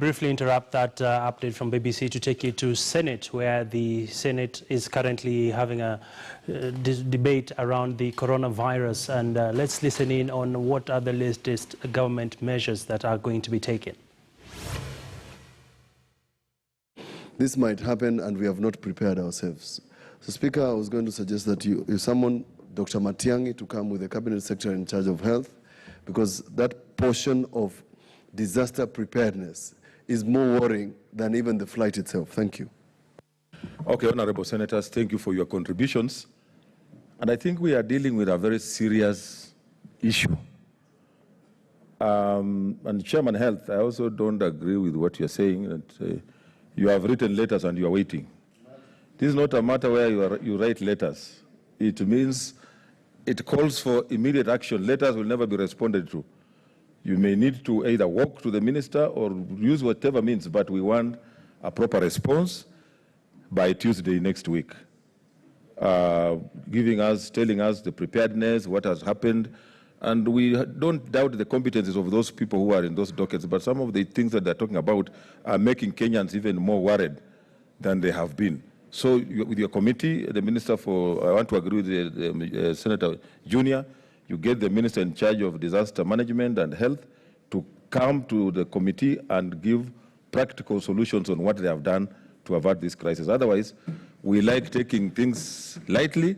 briefly interrupt that update from BBC to take you to Senate, where the Senate is currently having a debate around the coronavirus. And let's listen in on what are the latest government measures that are going to be taken. This might happen and we have not prepared ourselves. So, Speaker, I was going to suggest that you summon Dr. Matiang'i to come with the Cabinet Secretary in charge of health, because that portion of disaster preparedness is more worrying than even the flight itself. Thank you. Okay, Honorable Senators, thank you for your contributions. And I think we are dealing with a very serious issue. And Chairman Health, I also don't agree with what you're saying, that you have written letters and you are waiting. This is not a matter where you write letters. It means it calls for immediate action. Letters will never be responded to. You may need to either walk to the minister or use whatever means, but we want a proper response by Tuesday next week, telling us the preparedness, what has happened, and we don't doubt the competencies of those people who are in those dockets, but some of the things that they're talking about are making Kenyans even more worried than they have been. So with your committee, the Minister I want to agree with the Senator Junior, you get the Minister in charge of disaster management and health to come to the committee and give practical solutions on what they have done to avert this crisis. Otherwise, we like taking things lightly,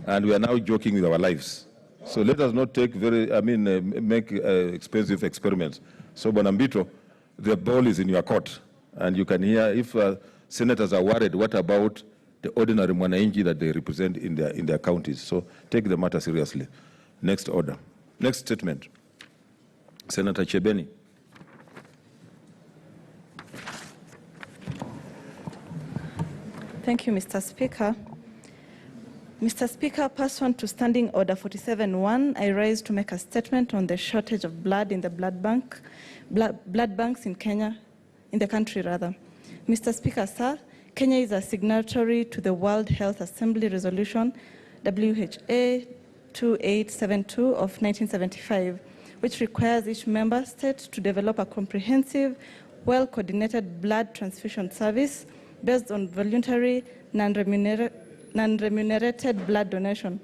and we are now joking with our lives. So let us not take make expensive experiments. So, Bonambito, the ball is in your court, and you can hear if senators are worried, what about the ordinary mwananchi that they represent in their counties? So take the matter seriously. Next order. Next statement. Senator Chebeni. Thank you, Mr. Speaker. Mr. Speaker, pursuant to Standing Order 47.1, I rise to make a statement on the shortage of blood in the blood banks in Kenya, in the country rather. Mr. Speaker, sir, Kenya is a signatory to the World Health Assembly Resolution WHA 2872 of 1975, which requires each member state to develop a comprehensive, well-coordinated blood transfusion service based on voluntary, non-remunerated blood donation.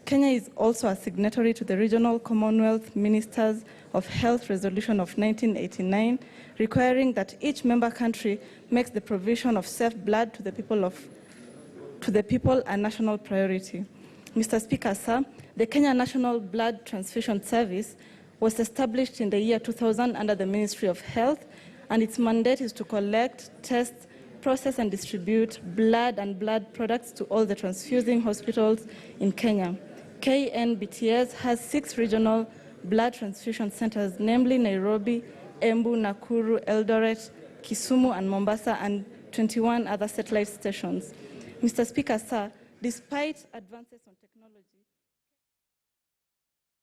Kenya is also a signatory to the Regional Commonwealth Ministers of Health Resolution of 1989, requiring that each member country makes the provision of safe blood to the people a national priority. Mr. Speaker, sir, the Kenya National Blood Transfusion Service was established in the year 2000 under the Ministry of Health, and its mandate is to collect, test, process and distribute blood and blood products to all the transfusing hospitals in Kenya. KNBTS has 6 regional blood transfusion centers, namely Nairobi, Embu, Nakuru, Eldoret, Kisumu and Mombasa, and 21 other satellite stations. Mr. Speaker, sir, despite advances on technology,